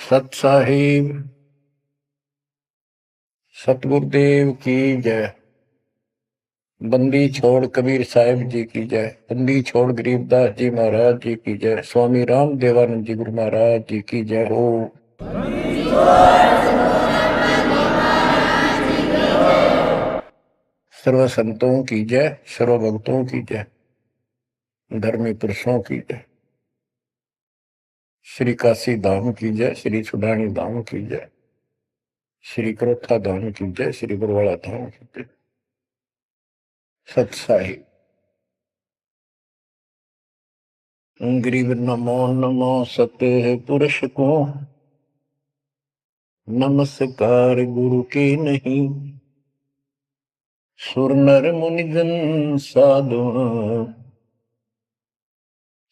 सत साहिब सतगुरुदेव की जय। बंदी छोड़ कबीर साहिब जी की जय। बंदी छोड़ गरीबदास जी महाराज जी की जय। स्वामी राम देवानंद जी गुरु महाराज जी की जय हो। सर्व संतों की जय, सर्व भक्तों की जय, धर्मी पुरुषों की जय। श्री काशी धाम की जय, श्री सुडानी धाम की जय, श्री क्रोथा धाम की जय, श्री बरवाड़ा धाम की जय। सत साहिब गरीब नमो नमो सत्य पुरुष को, नमस्कार गुरु के नहीं। सुर नर मुनिजन साधु,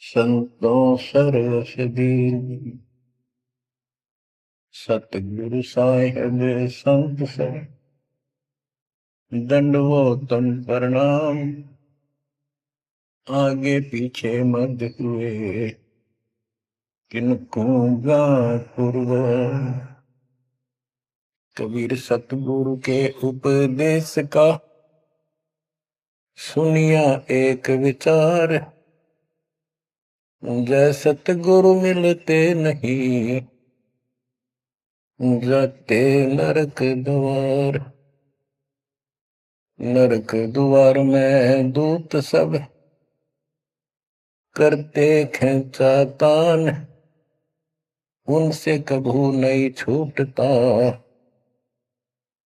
संतों सरसदी। सतगुरु साहिब संत सब, दंडवतन प्रणाम। आगे पीछे मत हुए, किनको पूर्व। कबीर सतगुरु के उपदेश का, सुनिया एक विचार। जय सतगुरु मिलते नहीं, जाते नरक द्वार। नरक द्वार में दूत सब, करते खेचातान। उनसे कभू नहीं छूटता,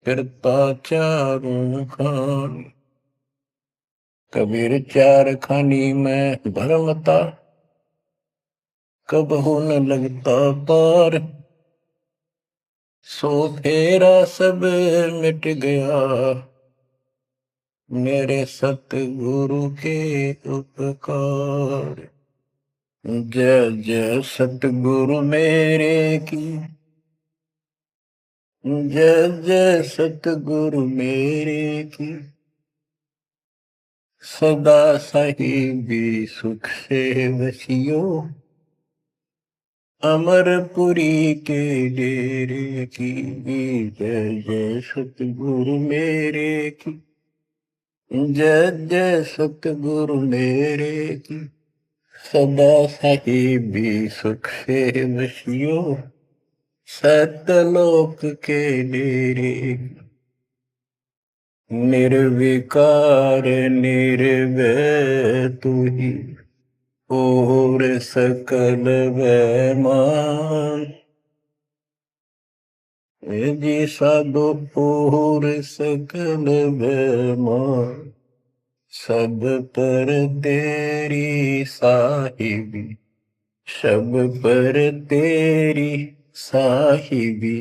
फिरता चारों खान। कबीर चार खानी में भरमता, कबहू न लगता पार। सो फेरा सब मिट गया, मेरे सतगुरु के उपकार। जय जय सतगुरु मेरे की, जय जय सतगुरु मेरे की। सदा साहिबी सुख से वसियो, अमरपुरी के डेरे की। जय जय सतगुरु मेरे की, जय जय सतगुरु मेरे की। सदा साहिबी सुख से वसियो, सतलोक के डेरे। निर्विकार निर्भय तू ही, और सकल वैमान। जी साधो और सकल वैमान। सब पर तेरी साहिबी, सब पर तेरी साहिबी।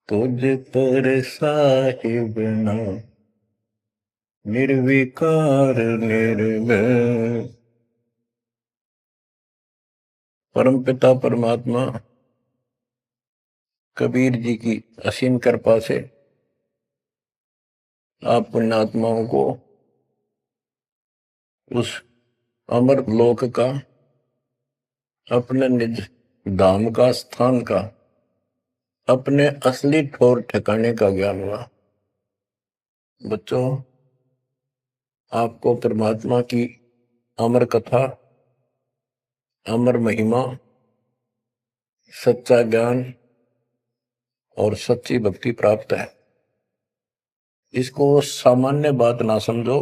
तुझ पर साहिब नाम, निर्विकार निर्भय। परम पिता परमात्मा कबीर जी की असीम कृपा से आप पुण्यात्माओं को उस अमर लोक का, अपने निज धाम का, स्थान का, अपने असली ठोर ठिकाने का ज्ञान हुआ। बच्चों, आपको परमात्मा की अमर कथा, अमर महिमा, सच्चा ज्ञान और सच्ची भक्ति प्राप्त है। इसको सामान्य बात ना समझो,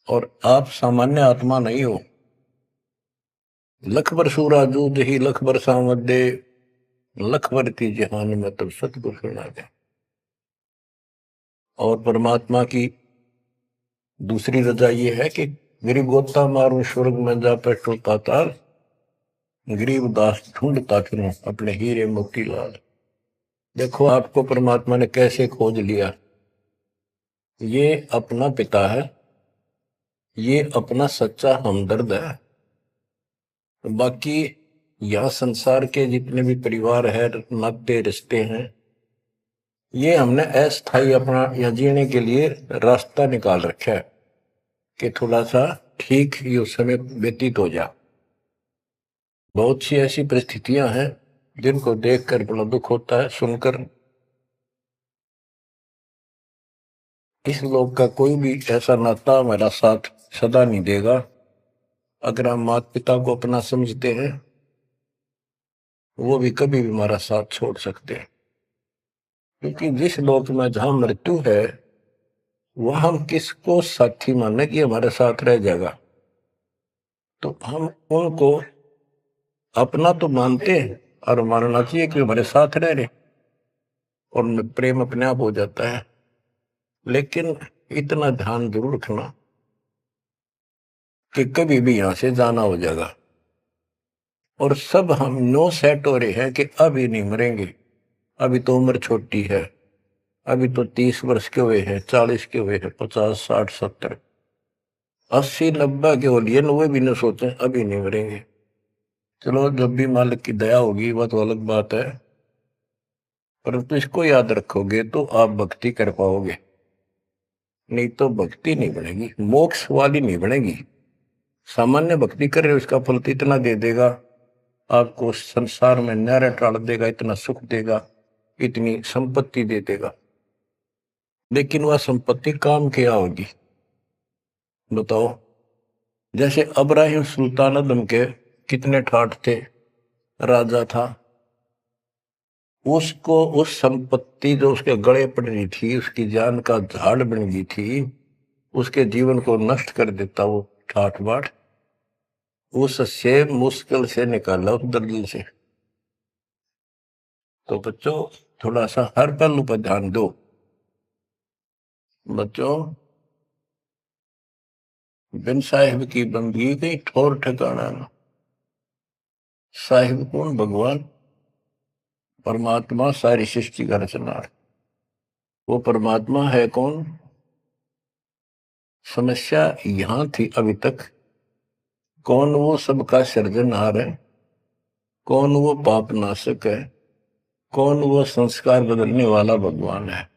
और आप सामान्य आत्मा नहीं हो। लख बर सूरा जूद ही लख बर सामद दे, लख बर की जहान में तब सतगुरु सुना दे। और परमात्मा की दूसरी रजा ये है कि गरीब गोता मारू स्वर्ग में जा बैठो ताताल, गरीब दास ढूंढता फिरूं अपने हीरे मोती लाल। देखो आपको परमात्मा ने कैसे खोज लिया। ये अपना पिता है, ये अपना सच्चा हमदर्द है। बाकी यह संसार के जितने भी परिवार है, नाते रिश्ते हैं, ये हमने अस्थायी अपना या जीने के लिए रास्ता निकाल रखा है कि थोड़ा सा ठीक ये समय व्यतीत हो जा। बहुत सी ऐसी परिस्थितियां हैं जिनको देखकर बड़ा दुख होता है सुनकर। इस लोक का कोई भी ऐसा नाता हमारा साथ सदा नहीं देगा। अगर हम माता पिता को अपना समझते हैं, वो भी कभी भी हमारा साथ छोड़ सकते हैं, क्योंकि जिस लोक में जहां मृत्यु है वह हम किसको साथी माने कि हमारे साथ रह जाएगा। तो हम उनको अपना तो मानते हैं और मानना चाहिए कि हमारे साथ रह रहे, और प्रेम अपने आप हो जाता है। लेकिन इतना ध्यान जरूर रखना कि कभी भी यहां से जाना हो जाएगा। और सब हम नो सेट हो रहे हैं कि अभी नहीं मरेंगे, अभी तो उम्र छोटी है, अभी तो 30 वर्ष के हुए हैं, 40 के हुए हैं, 50, 60, 70, 80, 90 के हो लिए, 90 भी न सोचे अभी नहीं मरेंगे। चलो जब भी मालिक की दया होगी वह तो अलग बात है, परंतु इसको याद रखोगे तो आप भक्ति कर पाओगे, नहीं तो भक्ति नहीं बनेगी, मोक्ष वाली नहीं बनेगी। सामान्य भक्ति कर रहे हो उसका फल तो इतना दे देगा, आपको संसार में न्यारा टाल देगा, इतना सुख देगा, इतनी संपत्ति दे देगा, लेकिन वह संपत्ति काम क्या होगी बताओ। जैसे अब्राहिम सुल्तान आदम के कितने ठाठ थे, राजा था, उसको उस संपत्ति जो उसके गले पड़ रही थी, उसकी जान का झाड़ बन गई थी, उसके जीवन को नष्ट कर देता वो ठाठ बाट, उससे मुश्किल से निकाला उस दलदल से। तो बच्चों थोड़ा सा हर पहलू पर ध्यान दो। बच्चों बिन साहिब की बंदगी कहीं ठोर ठिकाना ना। साहिब कौन? भगवान परमात्मा, सारी सृष्टि का रचनार। वो परमात्मा है कौन? समस्या यहां थी अभी तक, कौन वो सबका सृजनहार है, कौन वो पाप नाशक है, कौन वो संस्कार बदलने वाला भगवान है।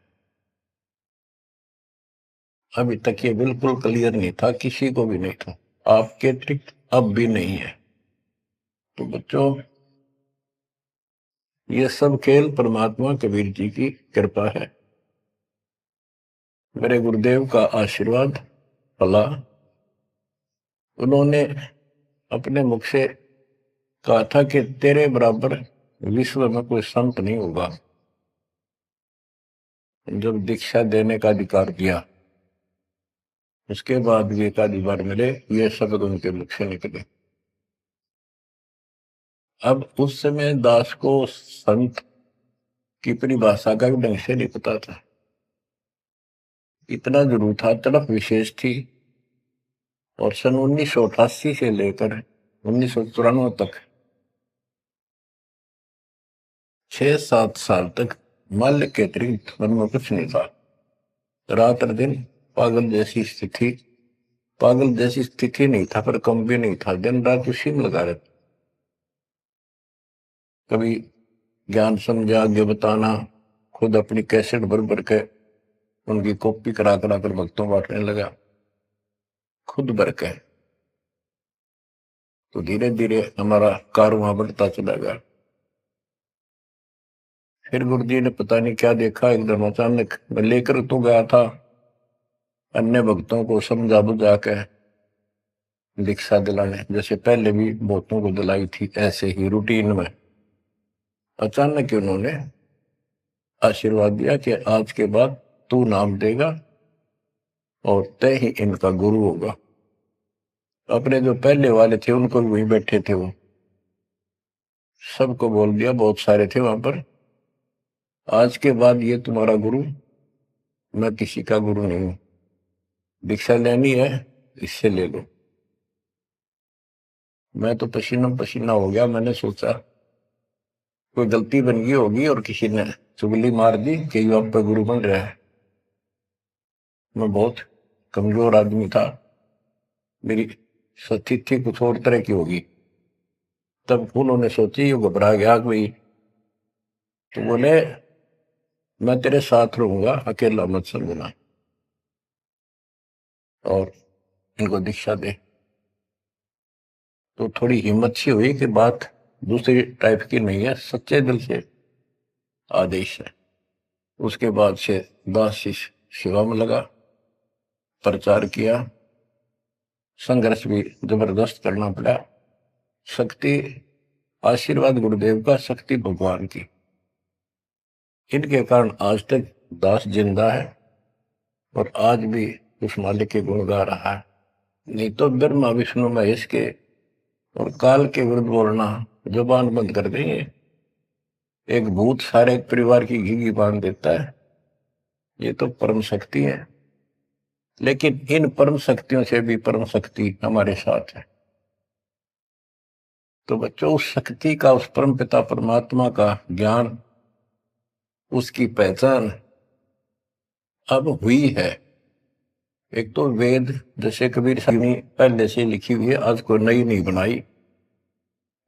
अभी तक ये बिल्कुल क्लियर नहीं था, किसी को भी नहीं था, आपके अतिरिक्त अब भी नहीं है। तो बच्चों ये सब खेल परमात्मा कबीर जी की कृपा है, मेरे गुरुदेव का आशीर्वाद फला। उन्होंने अपने मुख से कहा था कि तेरे बराबर विश्व में कोई संत नहीं होगा। जब दीक्षा देने का अधिकार दिया उसके बाद भी एक आधी बार मिले, ये शब्द उनके मुख से निकले। अब उस समय दास को संत की परिभाषा का भी ढंग से नहीं पता था, इतना जरूर था, तड़प विशेष थी। और सन 1988 से लेकर 1994 तक 6-7 साल तक माल्य के अतिरिक्त मन में कुछ नहीं था। रात और दिन पागल जैसी स्थिति, पागल जैसी स्थिति नहीं था पर कम भी नहीं था, दिन रात उसी में लगा रहता। कभी ज्ञान समझा आगे बताना, खुद अपनी कैसेट भर भर के उनकी कॉपी करा करा कर भक्तों बांटने लगा, खुद भर के। तो धीरे धीरे हमारा कारवां बढ़ता चला गया। फिर गुरु जी ने पता नहीं क्या देखा, एकदम अचानक मैं लेकर तो गया था अन्य भक्तों को समझा बुझा के दीक्षा दिलाने, जैसे पहले भी बहुतों को दिलाई थी, ऐसे ही रूटीन में। अचानक उन्होंने आशीर्वाद दिया कि आज के बाद तू नाम देगा और तय ही इनका गुरु होगा। अपने जो पहले वाले थे उनको भी वहीं बैठे थे, वो सबको बोल दिया, बहुत सारे थे वहां पर, आज के बाद ये तुम्हारा गुरु, मैं किसी का गुरु नहीं हूं, दीक्षा लेनी है इससे ले लो। मैं तो पसीना पसीना हो गया, मैंने सोचा कोई गलती बन गई होगी और किसी ने चुगली मार दी कि ये आप पे गुरु बन रहा है। मैं बहुत कमजोर आदमी था, मेरी स्थिति कुछ और तरह की होगी। तब उन्होंने सोची, ये घबरा गया कोई, तो बोले मैं तेरे साथ रहूंगा, अकेला मत समझना, और इनको दीक्षा दे। तो थोड़ी हिम्मत सी हुई कि बात दूसरी टाइप की नहीं है, सच्चे दिल से आदेश है। उसके बाद से दास शिष्य सेवा में लगा, प्रचार किया, संघर्ष भी जबरदस्त करना पड़ा। शक्ति आशीर्वाद गुरुदेव का, शक्ति भगवान की, इनके कारण आज तक दास जिंदा है और आज भी उस मालिक के गुण गा रहा है। नहीं तो ब्रह्मा विष्णु महेश के और काल के विरुद्ध बोलना जुबान बंद कर देंगे। एक भूत सारे परिवार की घी बांध देता है, ये तो परम शक्ति है। लेकिन इन परम शक्तियों से भी परम शक्ति हमारे साथ है। तो बच्चों, उस शक्ति का, उस परम पिता परमात्मा का ज्ञान, उसकी पहचान अब हुई है। एक तो वेद, जैसे कबीर साहब ने पहले से लिखी हुई है, आज कोई नई नहीं बनाई।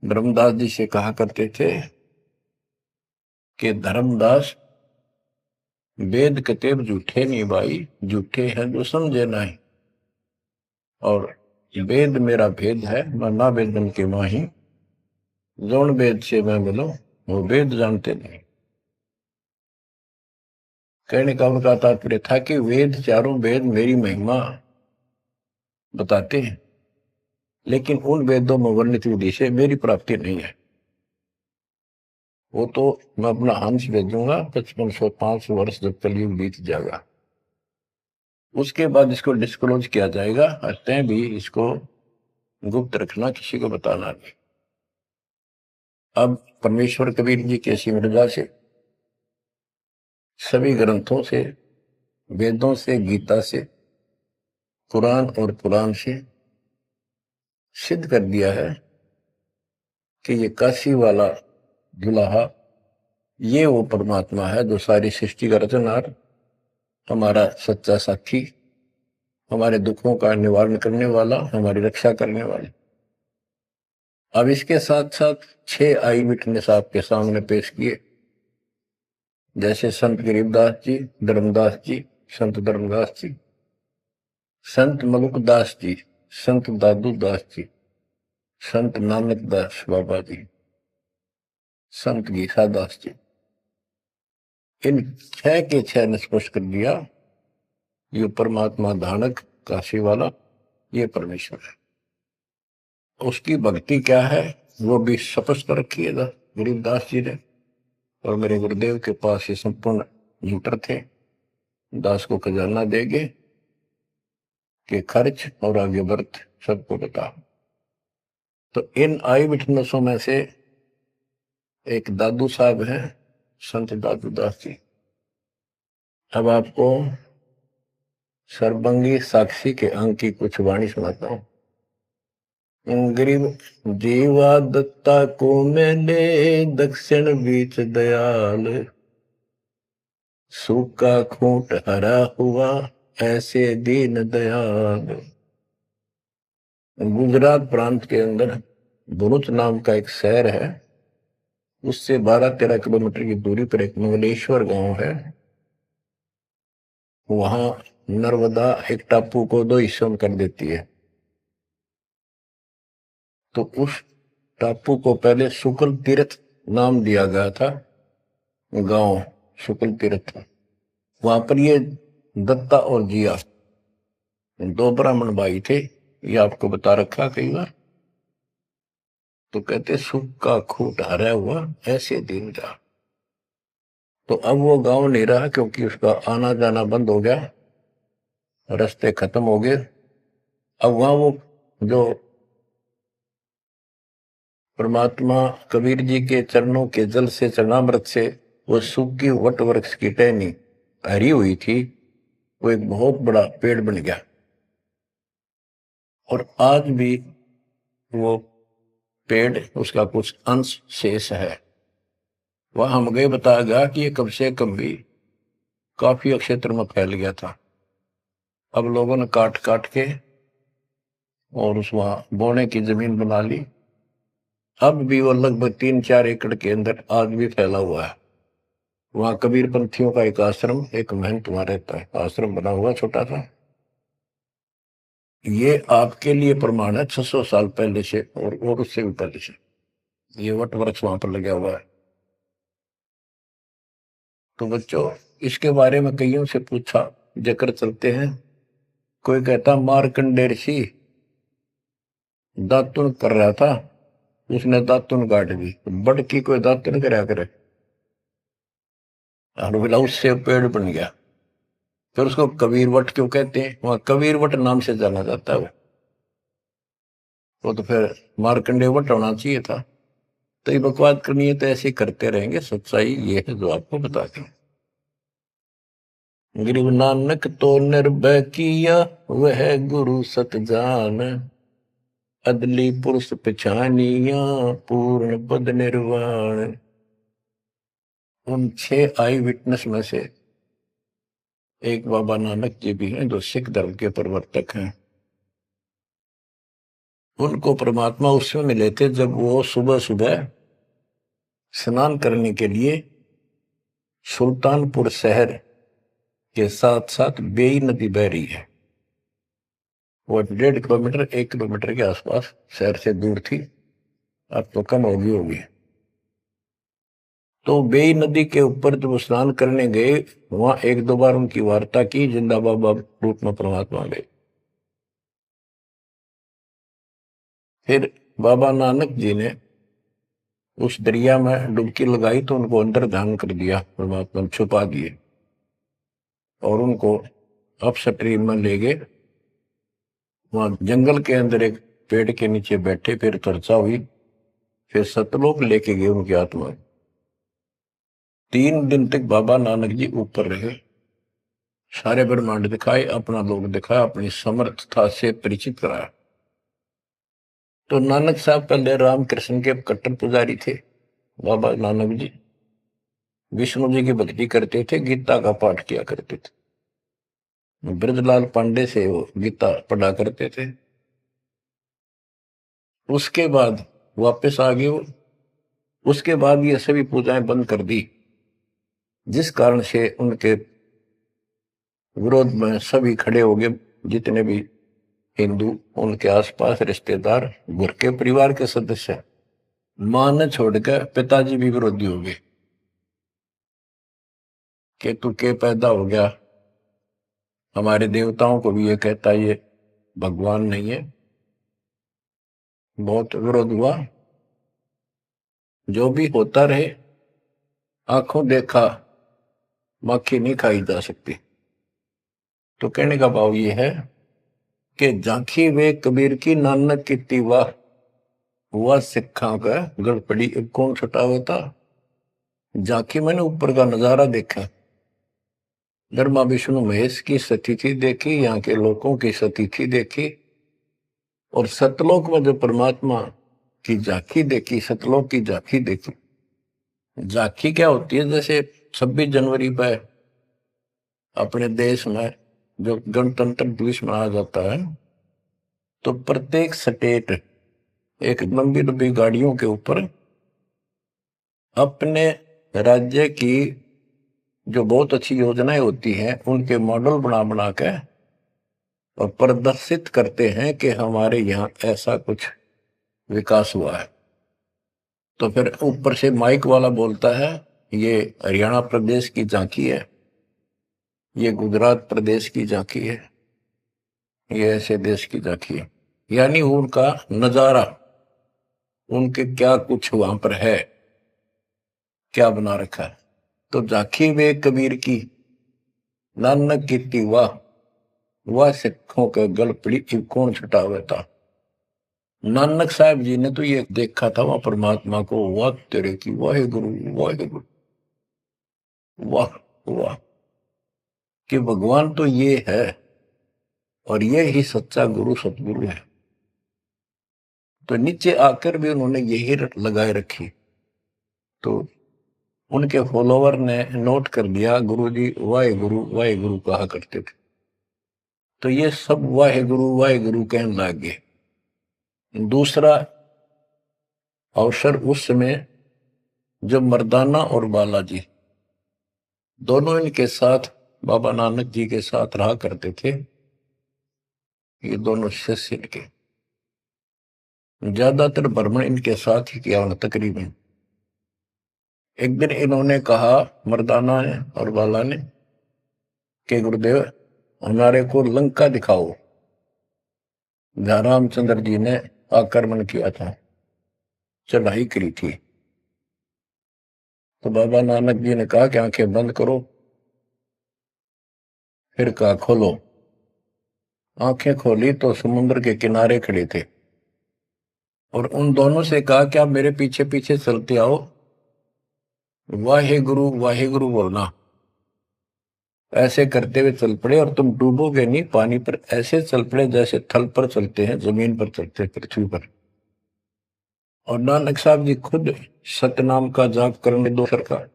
धर्मदास जी से कहा करते थे कि धर्मदास, वेद कतेब झूठे नहीं भाई, झूठे हैं जो समझे नहीं। और वेद मेरा भेद है, मैं ना वेदन के माही, जौन वेद से मैं मिलो वो वेद जानते नहीं। कहने का उनका तात्पर्य था कि वेद, चारों वेद मेरी महिमा बताते हैं, लेकिन उन वेदों में वर्णित विधि से मेरी प्राप्ति नहीं है। वो तो मैं अपना हंस भेजूंगा 5505 वर्ष जब कलयुग बीत जाएगा, उसके बाद इसको डिस्क्लोज किया जाएगा। तय भी इसको गुप्त रखना, किसी को बताना नहीं। अब परमेश्वर कबीर जी के मृदा से, सभी ग्रंथों से, वेदों से, गीता से, कुरान और पुराण से सिद्ध कर दिया है कि ये काशी वाला दुल्हा, ये वो परमात्मा है जो सारी सृष्टि का रचनहार, हमारा सच्चा साथी, हमारे दुखों का निवारण करने वाला, हमारी रक्षा करने वाला। अब इसके साथ साथ 6 आई विटनेस आपके सामने पेश किए, जैसे संत गरीबदास जी, धर्मदास जी, संत धर्मदास जी, संत मलुकदास जी, संत दादू दास जी, संत नानक दास बाबा जी, संत गीसा दास जी। इन 6 के 6 ने स्पष्ट कर दिया, ये परमात्मा धानक काशी वाला, ये परमेश्वर है। उसकी भक्ति क्या है वो भी स्पष्ट कर रखी है गरीबदास जी ने। और मेरे गुरुदेव के पास ये संपूर्ण यंत्र थे, दास को खजाना देंगे कि खर्च और आगे वर्त सबको बता। तो इन आई विटनेसों में से एक दादू साहब हैं, संत दादू दास जी। अब आपको सर्वंगी साक्षी के अंक की कुछ वाणी सुनाता हूं। गरीब जीवा दत्ता को मैंने दक्षिण बीच दयाल, सूखा खूंट हरा हुआ ऐसे दीन दयाल। गुजरात प्रांत के अंदर भरूच नाम का एक शहर है, उससे 12-13 किलोमीटर की दूरी पर एक मंगलेश्वर गांव है। वहां नर्मदा एक टापू को 2 हिस्सों में कर देती है। तो उस टापू को पहले शुक्ल तीर्थ नाम दिया गया था, गांव शुक्ल तीर्थ। वहां पर ये दत्ता और जिया 2 ब्राह्मण भाई थे, ये आपको बता रखा कई बार। तो कहते सुख का खूट हरा हुआ ऐसे दिन का। तो अब वो गांव नहीं रहा, क्योंकि उसका आना जाना बंद हो गया, रास्ते खत्म हो गए। अब वहां वो जो परमात्मा कबीर जी के चरणों के जल से, चरणामृत से वो सूखी वट वृक्ष की टहनी हरी हुई थी, वो एक बहुत बड़ा पेड़ बन गया। और आज भी वो पेड़, उसका कुछ अंश शेष है। वह हम गए, बताया गया कि ये कम से कम भी काफी क्षेत्र में फैल गया था। अब लोगों ने काट काट के और उस वहां बोने की जमीन बना ली। अब भी वो लगभग 3-4 एकड़ के अंदर आज भी फैला हुआ है। वहां कबीर पंथियों का एक आश्रम, एक महंत वहां रहता है, आश्रम बना हुआ छोटा सा। ये आपके लिए प्रमाण है 600 साल पहले से और उससे भी पहले से। ये वट वृक्ष वहां पर लगा हुआ है। तो बच्चों, इसके बारे में कईयों से पूछा, जिक्र चलते हैं। कोई कहता मार्कंडेय ऋषि दातुन कर रहा था, उसने दातुन काट दी। बड़ की कोई दातुन कराया करे, और बोला उससे पेड़ बन गया। फिर उसको कबीर वट क्यों कहते हैं? वहां कबीर वट नाम से जाना जाता है वो तो फिर मार्कंडेय वट होना चाहिए था। तो ये बकवाद करनी है तो ऐसे ही करते रहेंगे। सच्चाई ये है जो आपको बता दें। गरीब नानक तो निर्भय किया, वह गुरु सत जान, अदली पुरुष पछानिया, पूर्ण पद निर्वाण। उन 6 आई विटनेस में से एक बाबा नानक जी भी हैं, जो सिख धर्म के प्रवर्तक हैं। उनको परमात्मा उस समय मिले थे जब वो सुबह सुबह स्नान करने के लिए सुल्तानपुर शहर के साथ साथ बेई नदी बह रही है। वो 1.5 किलोमीटर 1 किलोमीटर के आसपास शहर से दूर थी, अब तो कम होगी। तो बेई नदी के ऊपर जब स्नान करने गए, वहां 1-2 बार उनकी वार्ता की, जिंदा बाबा रूप में परमात्मा गए। फिर बाबा नानक जी ने उस दरिया में डुबकी लगाई तो उनको अंदर ध्यान कर दिया, परमात्मा छुपा दिए और उनको अप स्ट्रीम में ले गए। वहां जंगल के अंदर एक पेड़ के नीचे बैठे, फिर चर्चा हुई, फिर सतलोक लेके गए उनकी आत्मा। 3 दिन तक बाबा नानक जी ऊपर रहे, सारे ब्रह्मांड दिखाए, अपना लोक दिखाया, अपनी समर्थता से परिचित कराया। तो नानक साहब पहले रामकृष्ण के कट्टर पुजारी थे। बाबा नानक जी विष्णु जी की भक्ति करते थे, गीता का पाठ किया करते थे। ब्रजलाल पांडे से वो गीता पढ़ा करते थे। उसके बाद वापस आ गए वो। उसके बाद ये सभी पूजाएं बंद कर दी, जिस कारण से उनके विरोध में सभी खड़े हो गए, जितने भी हिंदू, उनके आसपास रिश्तेदार, घर के परिवार के सदस्य। मां ने छोड़कर पिताजी भी विरोधी हो गए कि तू के पैदा हो गया। हमारे देवताओं को भी ये कहता ये भगवान नहीं है। बहुत विरोध हुआ। जो भी होता रहे, आंखों देखा मक्खी नहीं खाई जा सकती। तो कहने का भाव ये है कि झांकी वे कबीर की नानक की वाह, हुआ सिखा का गड़पड़ी कौन छुटावता। झांकी मैंने ऊपर का नजारा देखा, ब्रह्मा विष्णु महेश की स्थिति देखी, यहाँ के लोगों की स्थिति देखी, और सतलोक में जो परमात्मा की झांकी देखी, सतलोक की झांकी देखी। झांकी क्या होती है? जैसे 26 जनवरी पर अपने देश में जो गणतंत्र दिवस मनाया जाता है, तो प्रत्येक स्टेट एक लंबी लंबी गाड़ियों के ऊपर अपने राज्य की जो बहुत अच्छी योजनाएं होती हैं उनके मॉडल बना बना के और प्रदर्शित करते हैं कि हमारे यहाँ ऐसा कुछ विकास हुआ है। तो फिर ऊपर से माइक वाला बोलता है ये हरियाणा प्रदेश की झांकी है, ये गुजरात प्रदेश की झांकी है, ये ऐसे देश की झांकी है। यानी उनका नजारा, उनके क्या कुछ वहां पर है, क्या बना रखा है। तो झांकी वे कबीर की नानक की वाह, वह सिखों के गल पड़ी कौन छुटावे था। नानक साहब जी ने तो ये देखा था वहां परमात्मा को, वाह तेरे की वाहे गुरु वाहे गुरु, वाह वाह, कि भगवान तो ये है और ये ही सच्चा गुरु सतगुरु है। तो नीचे आकर भी उन्होंने यही लगाए रखी। तो उनके फॉलोवर ने नोट कर दिया, गुरु जी वाहे गुरु कहा करते थे। तो ये सब वाहे गुरु कहने लग गए। दूसरा अवसर उस समय जब मर्दाना और बालाजी दोनों इनके साथ बाबा नानक जी के साथ रहा करते थे, ये दोनों शिष्य इनके। ज्यादातर भ्रमण इनके साथ ही किया उन्होंने तकरीबन। एक दिन इन्होंने कहा, मर्दाना ने और बाला ने, कि गुरुदेव हमारे को लंका दिखाओ, जहां रामचंद्र जी ने आक्रमण किया था, चढ़ाई करी थी। तो बाबा नानक जी ने कहा कि आंखें बंद करो, फिर कहा खोलो। आंखें खोली तो समुद्र के किनारे खड़े थे, और उन दोनों से कहा कि आप मेरे पीछे पीछे चलते आओ, वाहे गुरु बोलना। ऐसे करते हुए चल पड़े, और तुम डूबोगे नहीं पानी पर, ऐसे चल पड़े जैसे थल पर चलते हैं, जमीन पर चलते हैं, पृथ्वी पर। और नानक साहब जी खुद सतनाम का जाप करने दो सरकार,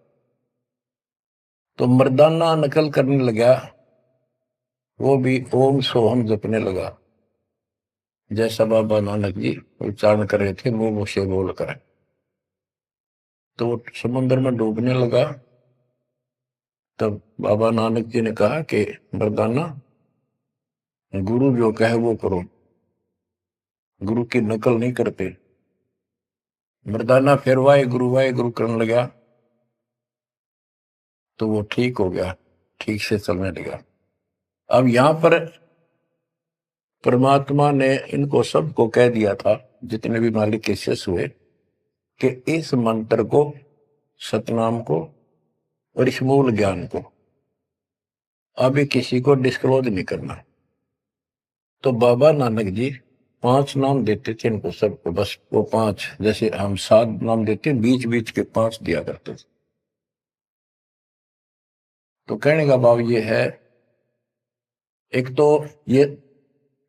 तो मर्दाना नकल करने लगा, वो भी ओम सोहम जपने लगा, जैसा बाबा नानक जी उच्चारण कर रहे थे मुंह से बोलकर। तो वो समुद्र में डूबने लगा। तब बाबा नानक जी ने कहा कि मर्दाना, गुरु जो कहे वो करो, गुरु की नकल नहीं करते। मर्दाना फिर वाहे गुरु करने लगा, तो वो ठीक हो गया, ठीक से चलने लगा। अब यहां पर परमात्मा ने इनको सबको कह दिया था, जितने भी मालिक के शिष्य हुए, कि इस मंत्र को, सतनाम को और इस मूल ज्ञान को अभी किसी को डिस्क्लोज नहीं करना। तो बाबा नानक जी 5 नाम देते थे इनको सबको, बस वो 5, जैसे हम 7 नाम देते, बीच बीच के 5 दिया करते थे। तो कहने का भाव ये है, एक तो ये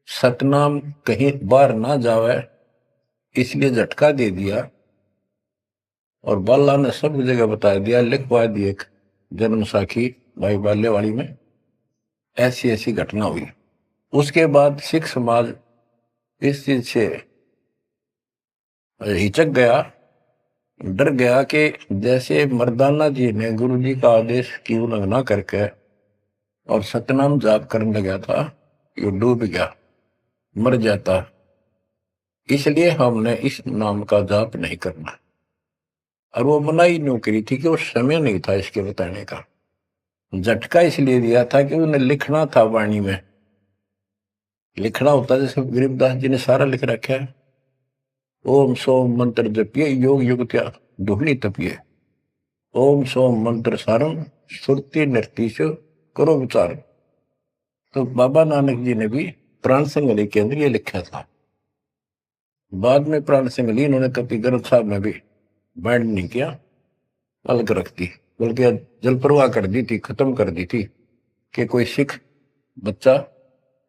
सतनाम कहीं बाहर ना जावे, इसलिए झटका दे दिया, और बाला ने सब जगह बता दिया, लिखवा दी एक जन्म साखी भाई बाल्यवाड़ी में, ऐसी ऐसी घटना हुई। उसके बाद सिख समाज इस चीज से हिचक गया, डर गया कि जैसे मर्दाना जी ने गुरु जी का आदेश की उल्लंघना करके और सतनाम जाप करने लगा था, ये डूब गया, मर जाता, इसलिए हमने इस नाम का जाप नहीं करना। और वो मनाही नहीं करी थी कि वो समय नहीं था इसके बताने का। झटका इसलिए दिया था कि उन्हें लिखना था, वाणी में लिखना होता, जैसे गरीबदास जी ने सारा लिख रखा है, ओम सोम मंत्र जपिए, योग युग त्या दुहनी तपिए, ओम सोम मंत्र सारम, सुरती नृतीश करो विचार। तो बाबा नानक जी ने भी प्राण संगली के अंदर ये लिखा था। बाद में प्राण संगली इन्होंने कभी ग्रंथ साहब में भी बैंड नहीं किया, अलग रख दी, बल्कि जल प्रवाह कर दी थी, खत्म कर दी थी, कि कोई सिख बच्चा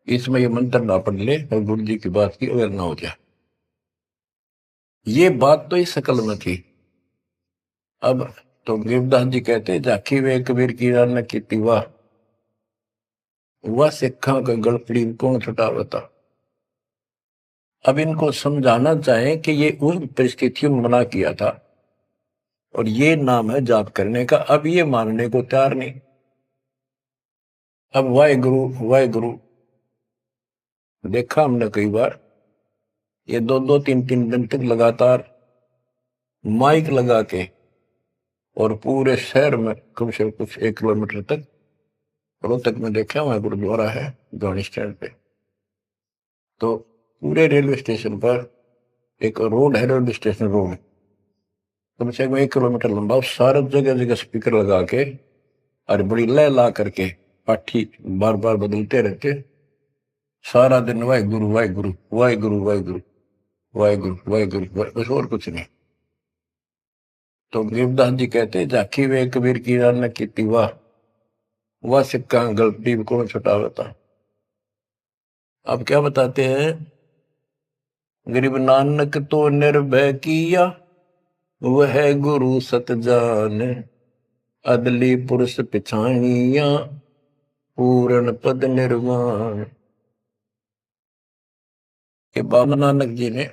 इसमें ये मंत्र ना पढ़ ले और गुरु जी की बात की अवेयर ना हो जाए। ये बात तो इस शकल में थी। अब तो गरीबदास जी कहते, झाकी वे कबीर की रान की वाह, वह सिखा का गड़पड़ी कौन छुटावता। अब इनको समझाना चाहे कि ये उन परिस्थितियों में मना किया था, और ये नाम है जाप करने का। अब ये मानने को तैयार नहीं। अब वाहे गुरु देखा हमने कई बार, ये 2-2, 3-3 दिन तक लगातार माइक लगा के, और पूरे शहर में कम से कम कुछ 1 किलोमीटर तक, रोहतक में देखा, वहां गुरुद्वारा है गाड़ी स्टैंड पे, तो पूरे रेलवे स्टेशन पर एक रोड है, रेलवे स्टेशन रोड कम से कम 1 किलोमीटर लंबा, सारे जगह जगह स्पीकर लगा के और बड़ी लय ला करके पाठी बार बार बदलते रहते, सारा दिन वाहेगुरु वाहेगुरु वाहेगुरु वाहेगुरु वाहेगुरु वाहेगुरु, बस और कुछ नहीं। तो गरीबदास जी कहते, झाकी वे कबीर की रान की वाह, वह सिक्का गलती कौन छुटावता। अब क्या बताते हैं, गरीब नानक तो निर्भय किया, वह गुरु सत जान, अदली पुरुष पिछाणिया, पूर्ण पद निर्वाण। के बाबा नानक जी ने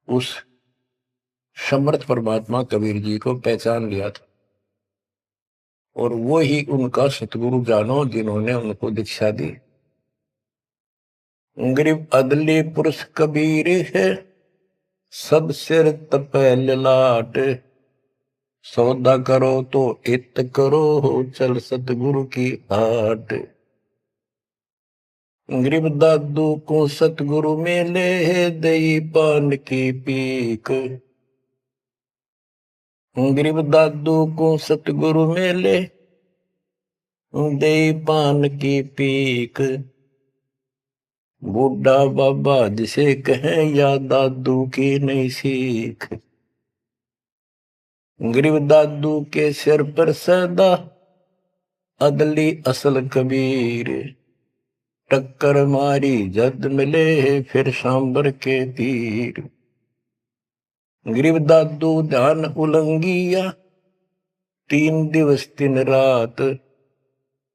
उस समर्थ परमात्मा कबीर जी को पहचान लिया था, और वो ही उनका सतगुरु जानो, जिन्होंने उनको दीक्षा दी। गरीब अदली पुरुष कबीर है, सब सिर तपे ललाट। सौदा करो तो इत करो, चल सतगुरु की हाट। गरीब दादू को सतगुरु मेले, दई पान की पीक। गरीब दादू को सतगुरु मेले, दई पान की पीक। बूढ़ा बाबा जिसे कहें, या दादू की नई सीख। गरीब दादू के सिर पर सदा, अदली असल कबीर। टक्कर मारी जद मिले, फिर सांबर के तीर। गरीब दादू ध्यान उलंगिया, 3 दिवस 3 रात।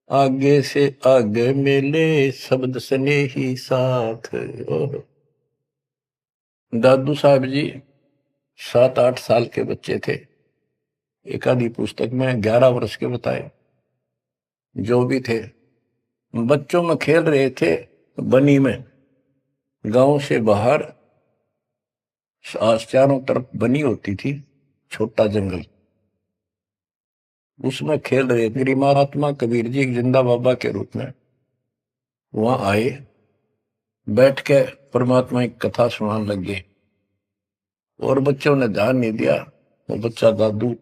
आगे से आगे मिले, शब्द स्नेही साथ। दादू साहब जी 7-8 साल के बच्चे थे। एक आधी पुस्तक में 11 वर्ष के बताए। जो भी थे, बच्चों में खेल रहे थे बनी में। गांव से बाहर चारों तरफ बनी होती थी, छोटा जंगल, उसमें खेल रहे थे। महात्मा कबीर जी जिंदा बाबा के रूप में वहां आए, बैठ के परमात्मा की कथा सुनाने लगे। और बच्चों ने ध्यान नहीं दिया। वो बच्चा दादू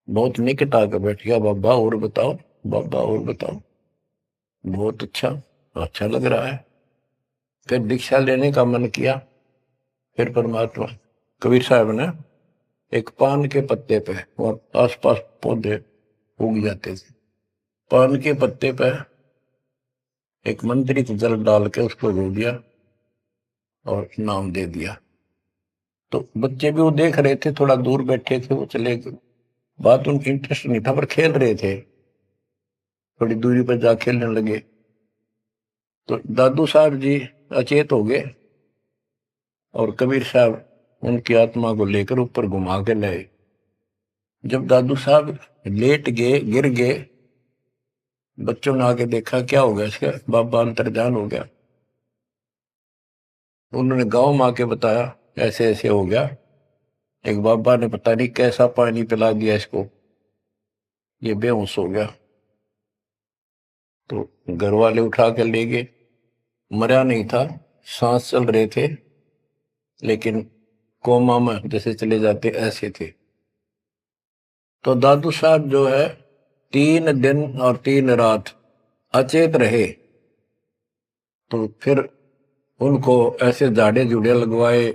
बहुत निकट आकर बैठ गया। बाबा और बताओ, बाबा और बताओ। बहुत अच्छा, अच्छा लग रहा है। फिर दीक्षा लेने का मन किया। फिर परमात्मा कबीर साहब ने एक पान के पत्ते पे, और आसपास पौधे उग जाते थे, पान के पत्ते पे एक मंत्रित जल डाल के उसको रो दिया और नाम दे दिया। तो बच्चे भी वो देख रहे थे, थोड़ा दूर बैठे थे, वो चले गए। बात उनकी इंटरेस्ट नहीं था, पर खेल रहे थे। थोड़ी दूरी पर जा खेलने लगे तो दादू साहब जी अचेत हो गए, और कबीर साहब उनकी आत्मा को लेकर ऊपर घुमा के लाए। जब दादू साहब लेट गए, गिर गए, बच्चों ने आके देखा क्या हो गया इसका, बाबा अंतर्ध्यान हो गया। उन्होंने गांव में आके बताया ऐसे ऐसे हो गया। एक बाबा ने पता नहीं कैसा पानी पिला दिया इसको, ये बेहोश हो गया। तो घर वाले उठा के ले गए। मरा नहीं था, सांस चल रहे थे, लेकिन कोमा में जैसे चले जाते ऐसे थे। तो दादू साहब जो है 3 दिन और 3 रात अचेत रहे। तो फिर उनको ऐसे झाड़े जुड़े लगवाए,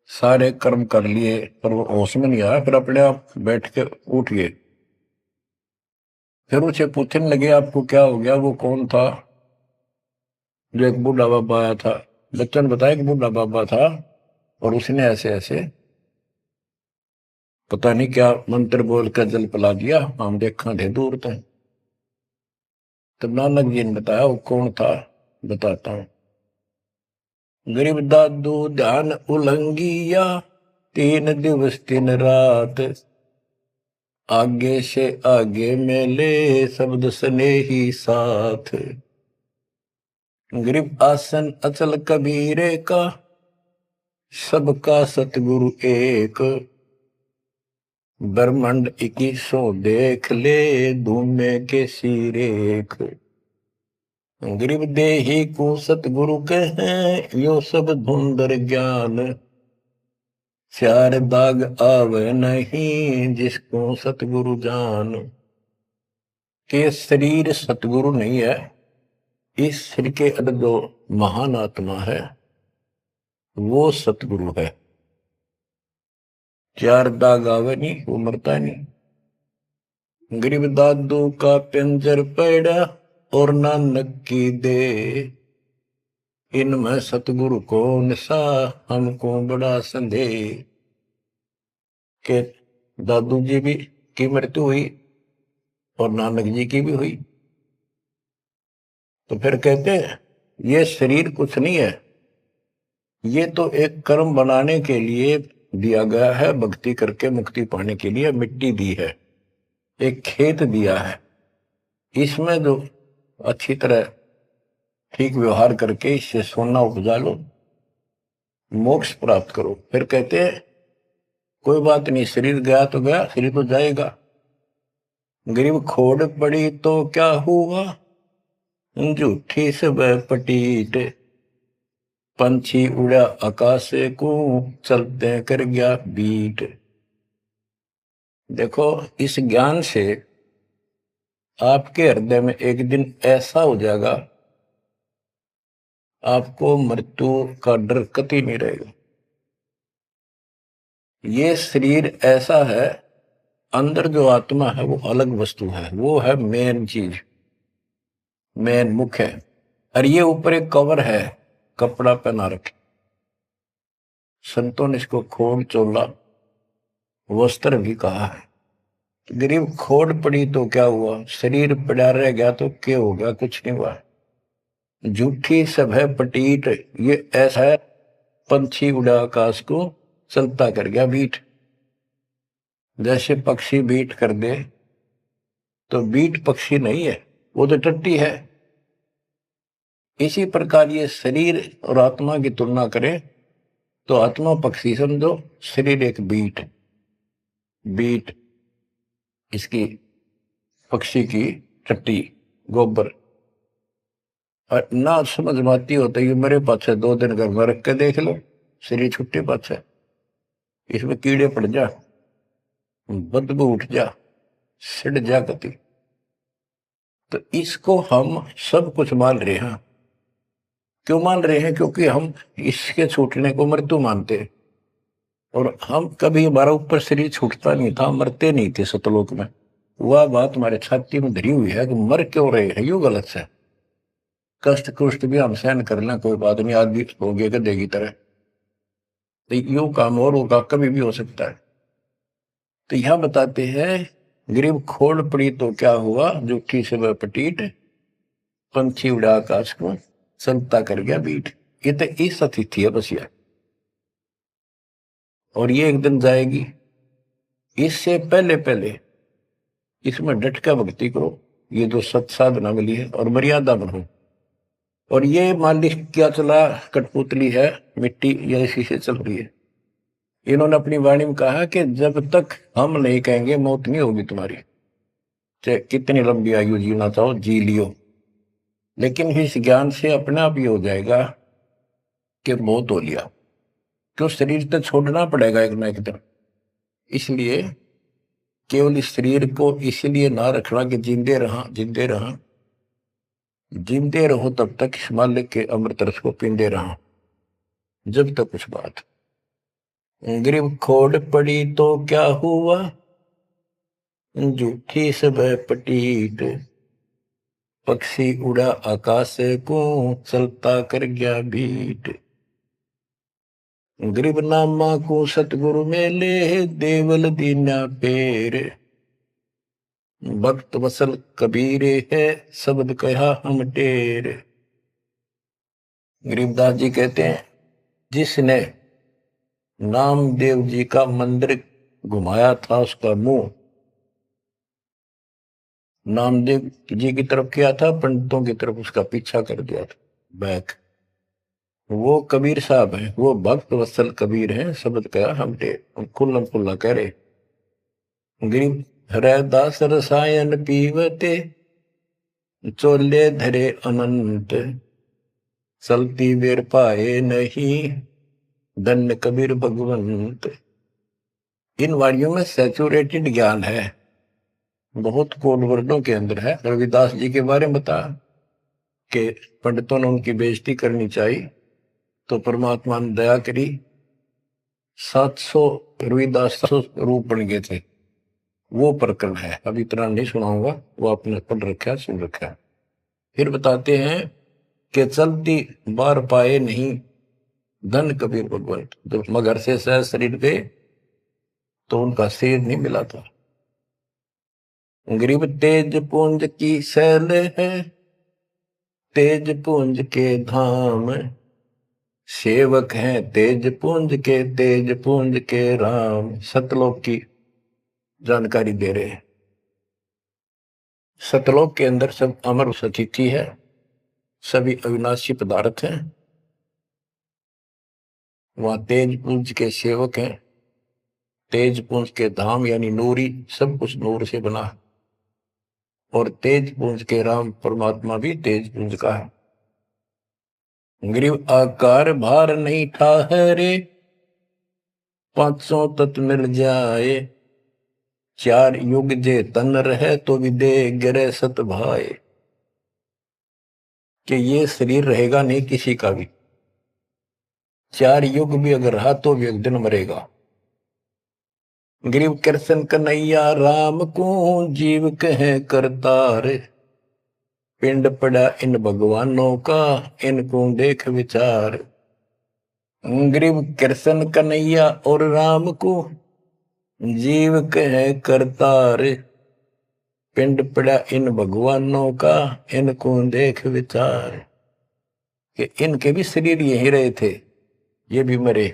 सारे कर्म कर लिए, पर वो होश में नहीं आया। फिर अपने आप बैठ के उठ गए। फिर उसे पूछने लगे आपको क्या हो गया, वो कौन था। जो एक बूढ़ा बाबा आया था। बच्चों ने बताया कि बूढ़ा बाबा था, और उसने ऐसे ऐसे पता नहीं क्या मंत्र बोल कर जल पिला दिया, हम देखा थे दूर तक। तब नानक जी ने बताया वो कौन था, बताता हूं। गरीब दादू ध्यान उलंगिया, 3 दिवस 3 रात। आगे से आगे मेले, शब्द स्नेही साथ। गरीब आसन अचल कबीरे का, सबका सतगुरु एक। ब्रह्मांड 2100 देख ले, धूमे के सिरेख। गरीब देही को सतगुरु कहें, यो सब धुंधर ज्ञान। 4 दाग आवे नहीं, जिसको सतगुरु जान। के शरीर सतगुरु नहीं है, इस शरीर के अंदर जो महान आत्मा है वो सतगुरु है। 4 दाग आवे नहीं, वो मरता नहीं। गरीब दादू का पिंजर पड़ा, और नानक की दे। इनमें सतगुरु को निशा, हमको बड़ा संदेह। के दादू जी भी की मृत्यु हुई और नानक जी की भी हुई। तो फिर कहते हैं ये शरीर कुछ नहीं है, ये तो एक कर्म बनाने के लिए दिया गया है, भक्ति करके मुक्ति पाने के लिए मिट्टी दी है, एक खेत दिया है। इसमें जो अच्छी तरह ठीक व्यवहार करके इससे सोना उपजा लो, मोक्ष प्राप्त करो। फिर कहते हैं कोई बात नहीं, शरीर गया तो गया, शरीर तो जाएगा। गरीब खोड़ पड़ी तो क्या हुआ, झूठी सब पटीट, पंछी उड़ा आकाश को, चलते कर गया बीट। देखो, इस ज्ञान से आपके हृदय में एक दिन ऐसा हो जाएगा, आपको मृत्यु का डर कतई नहीं रहेगा। ये शरीर ऐसा है, अंदर जो आत्मा है वो अलग वस्तु है, वो है मेन चीज, मेन मुख्य है। और ये ऊपर एक कवर है, कपड़ा पहना रखे। संतों ने इसको खोड़ चोला वस्त्र भी कहा है। गरीब खोड़ पड़ी तो क्या हुआ, शरीर पड़ा रह गया तो क्या हो गया, कुछ नहीं हुआ। झूठी सब है पटीट, ये ऐसा है पंछी उड़ा आकाश को, चलता कर गया बीट। जैसे पक्षी बीट कर दे तो बीट पक्षी नहीं है, वो तो टट्टी है। इसी प्रकार ये शरीर और आत्मा की तुलना करें तो आत्मा पक्षी समझो, शरीर एक बीट, बीट इसकी पक्षी की टट्टी, गोबर। और ना समझ में आती होता है मेरे पास 2 दिन घर में रख के देख लो, शरीर छुट्टी पास है, इसमें कीड़े पड़ जा, बदबू उठ जा, सिड़ जा गति। तो इसको हम सब कुछ मान रहे हैं। क्यों मान रहे हैं, क्योंकि हम इसके छूटने को मृत्यु मानते हैं। और हम कभी, हमारा ऊपर शरीर छूटता नहीं था, मरते नहीं थे सतलोक में। वह बात हमारे छाती में धरी हुई है कि मर क्यों रहे हैं, यू गलत है। कष्ट कुष्ट भी हम सहन कर लें, कोई बात नहीं, आदमी हो गए गधे की तरह, तो यू काम और होगा, कभी भी हो सकता है। तो यहां बताते हैं गरीब खोड़ पड़ी तो क्या हुआ, जूठी से वह पटीट, पंछी उड़ा आकाश को, चलता कर गया बीट। ये तो इस अतिथि है बस, यह और ये एक दिन जाएगी। इससे पहले पहले इसमें डट कर भक्ति करो, ये जो सत साधना मिली है, और मर्यादा बनो। और ये मालिक क्या चला, कठपुतली है, मिट्टी या इसी से चल रही है। इन्होंने अपनी वाणी में कहा कि जब तक हम नहीं कहेंगे मौत नहीं होगी तुम्हारी, चाहे कितनी लंबी आयु जीना चाहो जी लियो। लेकिन इस ज्ञान से अपने आप ये हो जाएगा कि मौत हो लिया, क्यों शरीर तो छोड़ना पड़ेगा एक ना एक दिन। इसलिए केवल इस शरीर को इसलिए ना रखना कि जिंदे रहा, जिंदे रहा, जिंदे रहो तब तक इस मालिक के अमृत रस को पींदे रहा, जब तक कुछ बात। गरीब खोड़ पड़ी तो क्या हुआ, जूठी सब पटीट, पक्षी उड़ा आकाश को, चलता कर गया भीट। गरीब नामा को सतगुरु मेले, देवल दीना पेर, भक्त वसल कबीरे है, शब्द कहा हम टेर। गरीबदास जी कहते हैं जिसने नामदेव जी का मंदिर घुमाया था, उसका मुंह नामदेव जी की तरफ किया था, पंडितों की तरफ उसका पीछा कर दिया था, बैक। वो कबीर साहब हैं, वो भक्त वत्सल कबीर हैं, शब्द कहा हम टेर, खुल्लम खुल्ला कह रहे। गरीब हरदास रसायन पीवते, चोले धरे अनंत, चलती बेर पाए नहीं, धन्य कबीर भगवंत। इन वाणियों में सैचुरेटेड ज्ञान है, बहुत कोड वर्डों के अंदर है। रविदास जी के बारे में बता कि पंडितों ने उनकी बेइज्जती करनी चाहिए तो परमात्मा ने दया करी, 700 रविदास 700 रूप बन गए थे। वो प्रकरण है, अभी इतना नहीं सुनाऊंगा, वो आपने पढ़ रखा, सुन रखा है। फिर बताते हैं कि चलती बार पाए नहीं, धन कबीर भगवंत। जब मगर से सहज शरीर गए तो उनका शरीर नहीं मिला था। गरीब तेज पुंज की शैल है, तेज पुंज के धाम, सेवक हैं तेज पुंज के, तेज पुंज के राम। सतलोक की जानकारी दे रहे हैं। सतलोक के अंदर सब अमर अतिथि है, सभी अविनाशी पदार्थ हैं। वहां तेज पुंज के सेवक हैं। तेज पुंज के धाम यानी नूरी, सब कुछ नूर से बना है। और तेज पुंज के राम परमात्मा भी तेज पुंज का है। ग्रीव आकार भार नहीं ठाहरे, 500 तत्व मिल जाए। 4 युग जे तन रहे तो भी दे गिरे सत भाए। कि ये शरीर रहेगा नहीं किसी का भी, 4 युग भी अगर रहा तो भी एक दिन मरेगा। ग्रीव कृष्ण कन्हैया राम को जीव कहे करतार। पिंड पड़ा इन भगवानों का, इनको देख विचार। ग्रीव कृष्ण कन्हैया और राम को जीव कहे करतार। पिंड पड़ा इन भगवानों का, इनको देख विचार। कि इनके भी शरीर यही रहे थे, ये भी मरे।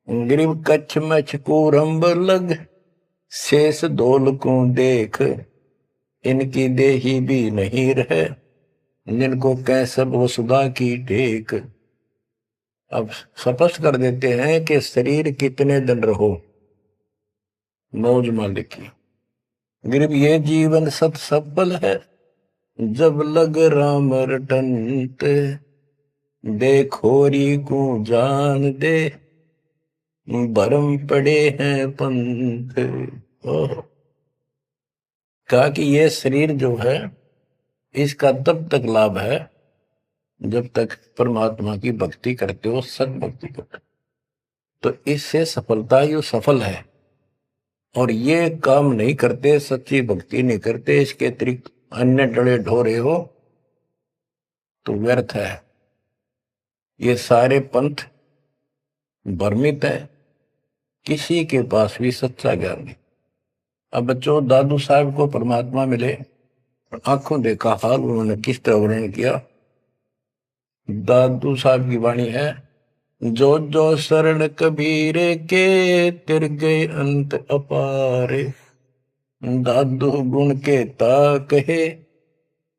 ग्रीव कच्छ मछ कूरंब लग, शेष धोल को देख। इनकी देही भी नहीं रहे, जिनको कह सब वसुधा की टेक। अब स्पष्ट कर देते हैं कि शरीर कितने दिन रहो, मौज मालिक की। ग्रीव ये जीवन सत सफल है, जब लग राम रटंत। देखोरी को जान दे, भरम पड़े हैं पंथ। कहा कि ये शरीर जो है इसका तब तक लाभ है जब तक परमात्मा की भक्ति करते हो, सत भक्ति करते हो, तो इससे सफलता ही सफल है। और ये काम नहीं करते, सच्ची भक्ति नहीं करते, इसके अतिरिक्त अन्य डले ढोरे हो तो व्यर्थ है। ये सारे पंथ भ्रमित है, किसी के पास भी सच्चा ज्ञान नहीं। अब बच्चों, दादू साहब को परमात्मा मिले, आंखों देखा हाल उन्होंने किस तरह वर्णन किया। दादू साहब की वाणी है, जो जो शरण कबीर के, तिर गए अंत अपारे। दादू गुण के ता कहे,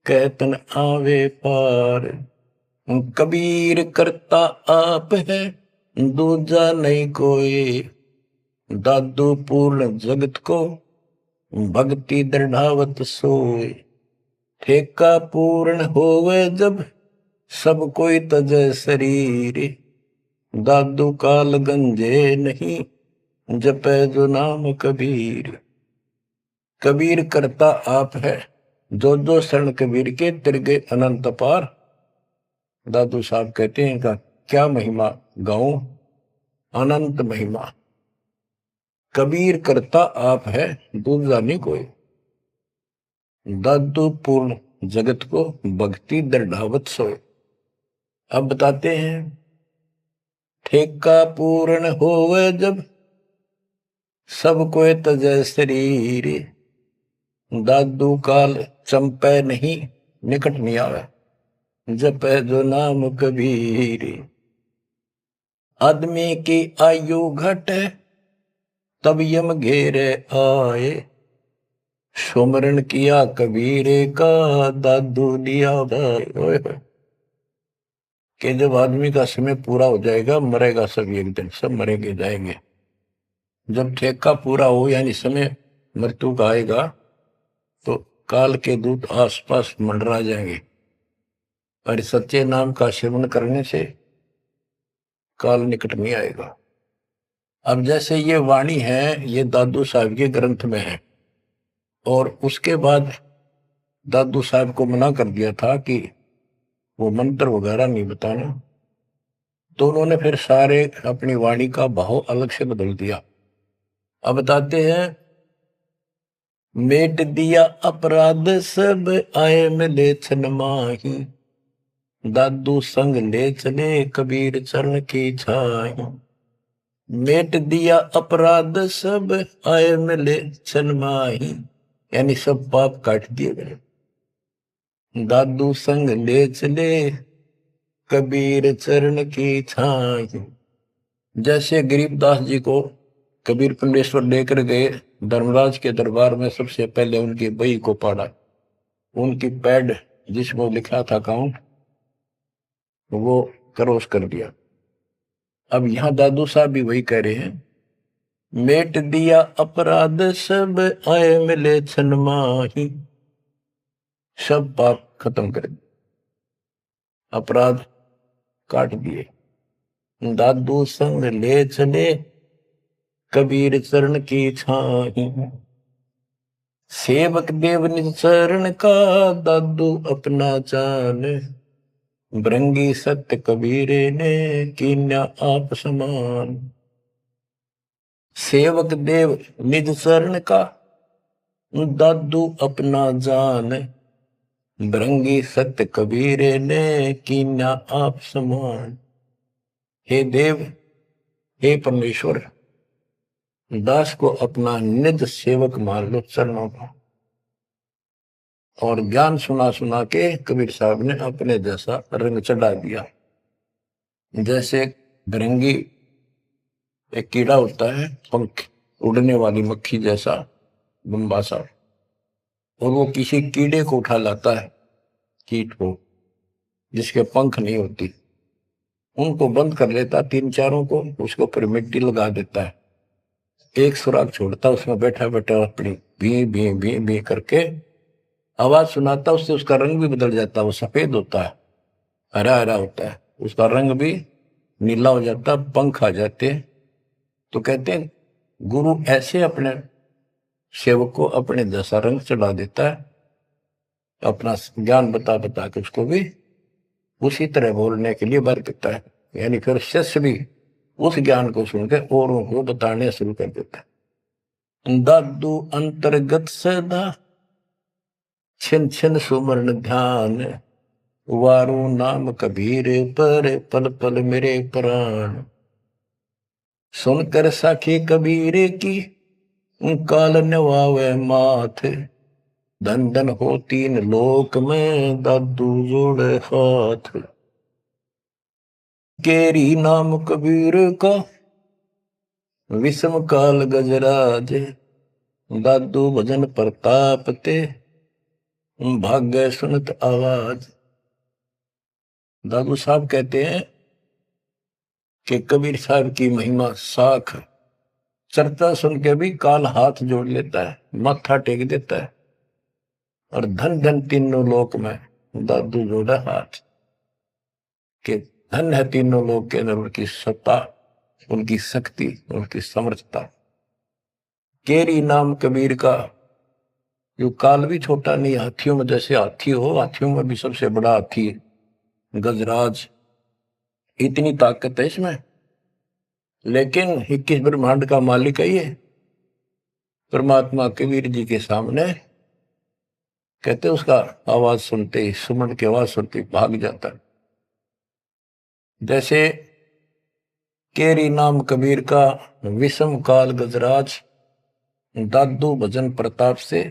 कहतन आवे पार। कबीर करता आप है, दूजा नहीं कोई। दादू पूर्ण जगत को, भक्ति दृढ़ावत सोए। ठेका पूर्ण होवे जब, सब कोई तजय शरीर। दादू काल गंजे नहीं, जपे जो नाम कबीर। कबीर करता आप है, जो जो शरण कबीर के तिर गए अनंत पार। दादू साहब कहते हैं का क्या महिमा गाऊं, अनंत महिमा। कबीर करता आप है, दूसरा नहीं कोई। दादू पूर्ण जगत को, भक्ति दृढ़ावत सोए। अब बताते हैं, ठेका पूर्ण होवे जब, सब कोई तजय शरीर। दादू काल चंपे नहीं, निकट नहीं आवे, जपे जो नाम कबीर। आदमी की आयु घटे, तब यम घेरे आए। सुमरण किया कबीर का, दादू दिया भाई। कि जब आदमी का समय पूरा हो जाएगा, मरेगा सब एक दिन, सब मरेंगे जाएंगे। जब ठेका पूरा हो यानी समय मृत्यु का आएगा, तो काल के दूत आसपास मंडरा जाएंगे। पर सच्चे नाम का सेवन करने से काल निकट नहीं आएगा। अब जैसे ये वाणी है, ये दादू साहब के ग्रंथ में है, और उसके बाद दादू साहब को मना कर दिया था कि वो मंत्र वगैरह नहीं बताना, तो उन्होंने फिर सारे अपनी वाणी का भाव अलग से बदल दिया। अब बताते हैं, मेट दिया अपराध सब, आए मिले छन माही। दादू संग ले चले, कबीर चरण की छाई। मेट दिया अपराध सब, आए मिले छन माही। यानी सब पाप काट दिए गए। दादू संग ले चले, कबीर चरण की छाई। जैसे गरीबदास जी को कबीर पंडेश्वर लेकर गए धर्मराज के दरबार में, सबसे पहले उनकी बही को पढ़ा, उनकी पैड जिसमें लिखा था काउंट, वो क्रॉस कर दिया। अब यहां दादू साहब भी वही कह रहे हैं, मेट दिया अपराध सब आए मिले छन माही, सब पाप खत्म कर दिए, अपराध काट दिए। दादू संग ले चले कबीर चरण की छाही, सेवक देव निज चरण का दादू अपना जान, भृंगी सत्य कबीरे ने कीन्या आप समान। सेवक देव निज चरण का दादू अपना जान, भृंगी सत्य कबीरे ने कीन्या आप समान। हे देव, हे परमेश्वर, दास को अपना निज सेवक मान लो चरणों का। और ज्ञान सुना सुना के कबीर साहब ने अपने जैसा रंग चढ़ा दिया। जैसे भृंगी एक कीड़ा होता है, पंख उड़ने वाली मक्खी जैसा लंबा सा, और वो किसी कीड़े को उठा लाता है, कीट को जिसके पंख नहीं होती, उनको बंद कर लेता, तीन चारों को, उसके ऊपर मिट्टी लगा देता है, एक सुराग छोड़ता, उसमें बैठा बैठा अपनी भी भी भी भी करके आवाज सुनाता, उससे उसका रंग भी बदल जाता, वो सफेद होता है, हरा हरा होता है, उसका रंग भी नीला हो जाता, पंख आ जाते हैं। तो कहते हैं गुरु ऐसे अपने सेवक को अपने जैसा रंग चढ़ा देता है, अपना ज्ञान बता बता के उसको भी उसी तरह बोलने के लिए बर देता है। यानी फिर शिष्य भी उस ज्ञान को सुनकर औरों को बताने शुरू कर देता है। दादू अंतर्गत सदा छिन छिन सुमरण ध्यान, वारू नाम कबीर पर पल पल मेरे प्राण। सुनकर साखी कबीर की काल नवावे माथ, धन धन हो तीन लोक में दादू जोड़े हाथ। केरी नाम कबीर का विषम काल गजराज, दादू भजन प्रताप ते भाग्य सुनत आवाज। दादू साहब कहते हैं कि कबीर साहब की महिमा साख, चर्चा सुन के भी काल हाथ जोड़ लेता है, माथा टेक देता है, और धन धन तीनों लोक में दादू जोड़ा हाथ। के धन है तीनों लोक के अंदर उनकी सत्ता, उनकी शक्ति, उनकी समर्थता। केरी नाम कबीर का, जो काल भी छोटा नहीं, हाथियों में जैसे हाथी हो, हाथियों में भी सबसे बड़ा हाथी गजराज, इतनी ताकत है इसमें। लेकिन 21 ब्रह्मांड का मालिक है ये परमात्मा। कबीर जी के सामने कहते उसका आवाज सुनते ही, सुमन की आवाज सुनते ही भाग जाता है। जैसे केरी नाम कबीर का विषम काल गजराज, दादू भजन प्रताप से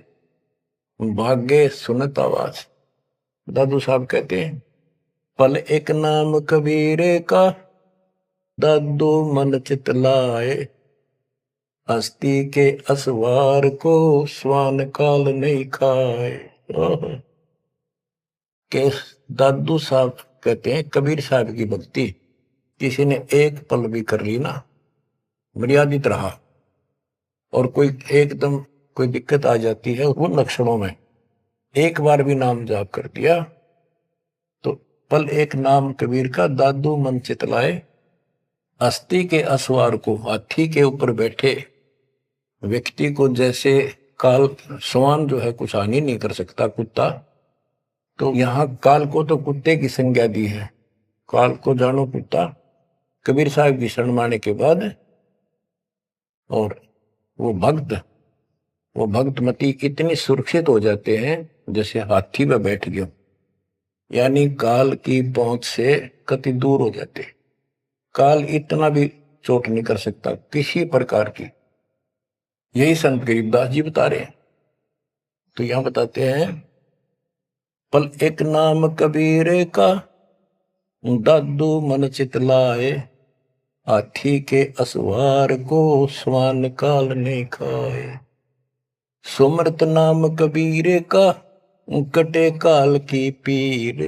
भाग्य सुनत आवाज। दादू साहब कहते हैं पल एक नाम कबीर का, दादू मन चित लाए, हस्ती के असवार को स्वान काल नहीं खाए। के दादू साहब कहते हैं कबीर साहब की भक्ति किसी ने एक पल भी कर ली ना, मर्यादित रहा, और कोई एकदम कोई दिक्कत आ जाती है उन लक्षणों में, एक बार भी नाम जाप कर दिया तो पल एक नाम कबीर का, दादू मन चितलाए, अस्थि के असवार को, हाथी के ऊपर बैठे व्यक्ति को जैसे काल, स्वान जो है कुछ हानि नहीं कर सकता, कुत्ता, तो यहां काल को तो कुत्ते की संज्ञा दी है, काल को जानो कुत्ता। कबीर साहब की शरण माने के बाद और वो भक्तमती इतनी सुरक्षित हो जाते हैं जैसे हाथी में बैठ गए, यानी काल की पहुंच से कति दूर हो जाते। काल इतना भी चोट नहीं कर सकता किसी प्रकार की। यही संत गरीबदास जी बता रहे हैं। तो यहां बताते हैं पल एक नाम कबीर का, दादू मन चितलाए, हाथी के असवार को स्वान काल ने खाए। सुमरत नाम कबीर का, कटे काल की पीर।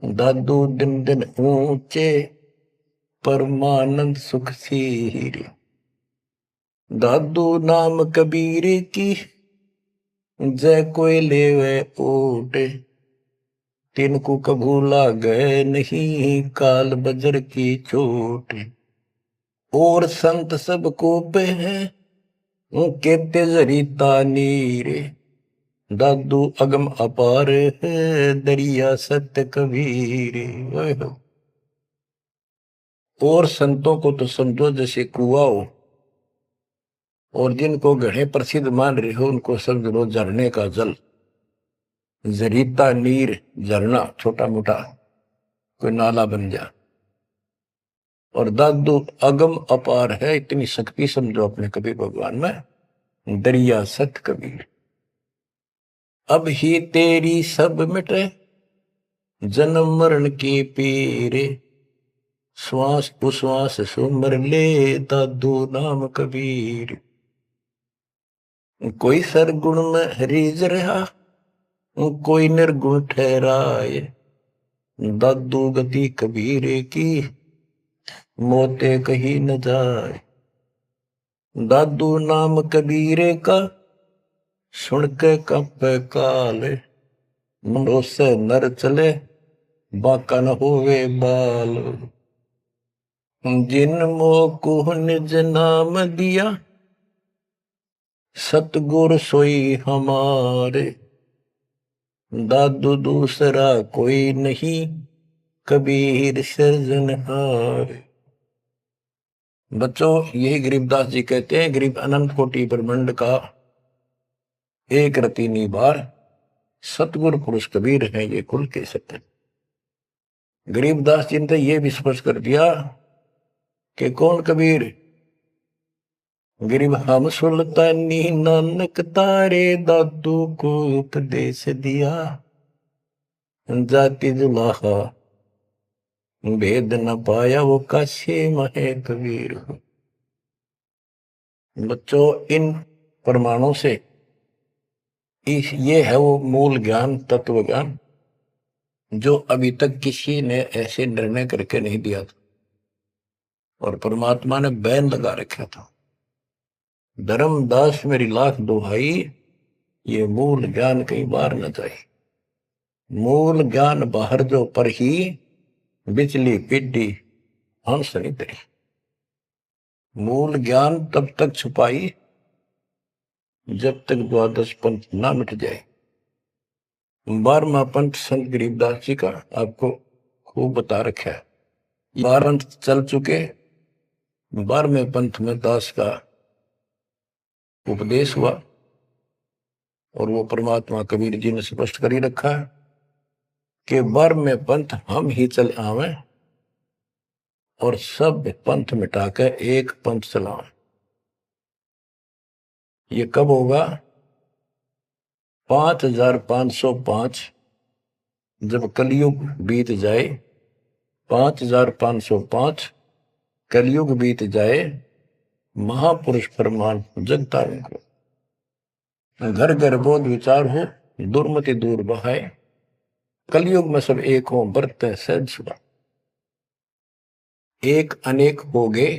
दादू दिन दिन ऊंचे परमानंद सुख सीरे। दादू नाम कबीर की जय कोई लेवे ओटे। तिनको कभू लागे नहीं काल बजर की चोट। और संत सब को पे है उनके तेजरीता नीरे। दादू अगम अपार है दरिया सत्य कबीरे। और संतों को तो समझो जैसे कुआं हो, और जिनको गढ़े प्रसिद्ध मान रहे हो उनको समझ लो झरने का जल। जरीता नीर झरना छोटा मोटा कोई नाला बन जा। और दादू अगम अपार है, इतनी शक्ति समझो अपने कबीर भगवान में। दरिया सत कबीर अब ही तेरी सब मिटे जन्म मरण के पीरे। श्वास उश्वास सुमर ले दादू नाम कबीर। कोई सरगुण में रीझ रहा कोई निर्गुण ठहराए। दादू गति कबीरे की मोते कहीं न जाए। दादू नाम कबीरे का सुन के कंपे काले। मनो से नर चले बाका न होवे बाल। जिन मोह निज नाम दिया सतगुर सोई हमारे। दादू दूसरा कोई नहीं कबीर सृजनहार। बच्चों यही गरीबदास जी कहते हैं, गरीब अनंत कोटि ब्रह्मांड का एक रति निबार सतगुरु पुरुष कबीर है ये कुल के सत्य। गरीबदास जी ने ये भी स्पष्ट कर दिया कि कौन कबीर। गरीब हम सुल्तानी नानक तारे दादू को उपदेश दिया। जाति जुलाहा भेद न पाया वो काशी महे कबीर। बच्चों इन प्रमाणों से ये है वो मूल ज्ञान तत्व ज्ञान जो अभी तक किसी ने ऐसे निर्णय करके नहीं दिया था और परमात्मा ने बैन लगा रखा था। धर्मदास मेरी लाख दुहाई ये मूल ज्ञान कई बार न जाए। मूल ज्ञान बाहर जो पर ही बिजली पिड्डी हंस नहीं तरी। मूल ज्ञान तब तक छुपाई जब तक द्वादश पंथ ना मिट जाए। 12वां पंथ संत गरीबदास जी का आपको खूब बता रखा है। 12 पंथ चल चुके, 12वें पंथ में दास का उपदेश हुआ और वो परमात्मा कबीर जी ने स्पष्ट कर ही रखा है कि 12वें पंथ हम ही चल आवे और सब पंथ मिटाकर एक पंथ चलाओ। ये कब होगा? 5505 जब कलयुग बीत जाए। 5505 कलयुग बीत जाए। महापुरुष फरमान जगता को घर घर बोध विचार हो दुर्मति दूर बहाए। कलयुग में सब एक हो बरते सहज सुबह। एक अनेक हो गए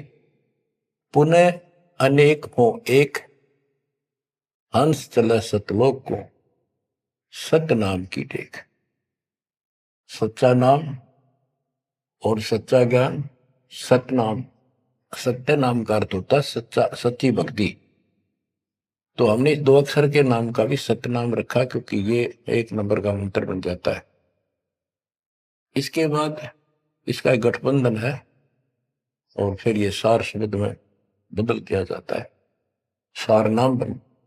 पुनः अनेक हो एक। हंस चला सतलोक को सत नाम की टेक। सच्चा नाम और सच्चा ज्ञान। सतनाम सत्य नाम का अर्थ होता है सच्चा सच्ची भक्ति। तो हमने 2 अक्षर के नाम का भी सत्य नाम रखा क्योंकि ये 1 नंबर का मंत्र बन जाता है। इसके बाद इसका एक गठबंधन है और फिर ये सार शब्द में बदल दिया जाता है। सार नाम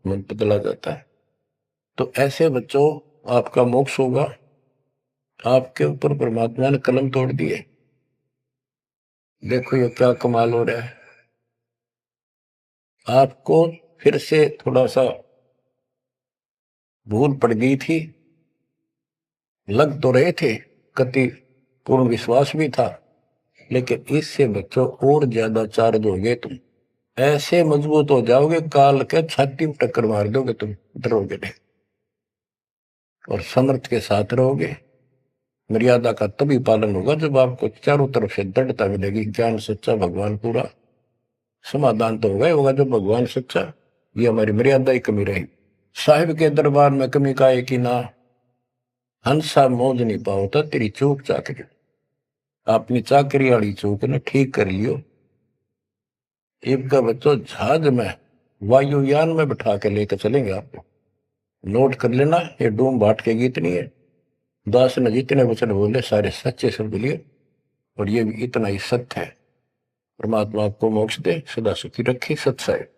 बदला जाता है। तो ऐसे बच्चों आपका मोक्ष होगा। आपके ऊपर परमात्मा ने कलम तोड़ दिए। देखो ये क्या कमाल हो रहा है। आपको फिर से थोड़ा सा भूल पड़ गई थी। लग तो रहे थे, कति पूर्ण विश्वास भी था, लेकिन इससे बच्चों और ज्यादा चार्ज हो गए। तुम ऐसे मजबूत हो जाओगे काल के छाती में टक्कर मार दोगे, तुम डरोगे नहीं और समर्थ के साथ रहोगे। मर्यादा का तभी पालन होगा जब आपको चारों तरफ से दृढ़ता मिलेगी। ज्ञान सच्चा, भगवान पूरा, समाधान तो होगा जब भगवान सच्चा। ये हमारी मर्यादा ही कमी रही। साहिब के दरबार में कमी का है कि ना, हंसा मौज नहीं पाओ था तेरी चूक चाकरी। अपनी चाकरी वाली चूक ने ठीक कर लियो। इनका बच्चों जहाज में, वायुयान में बिठा के लेकर चलेंगे आपको। नोट कर लेना, ये डूम बाट के गीत नहीं है। दास ने जितने वचन बोले सारे सच्चे शब्द लिए, और ये भी इतना ही सत्य है। परमात्मा आपको मोक्ष दे, सदा सुखी रखे। सत्य है।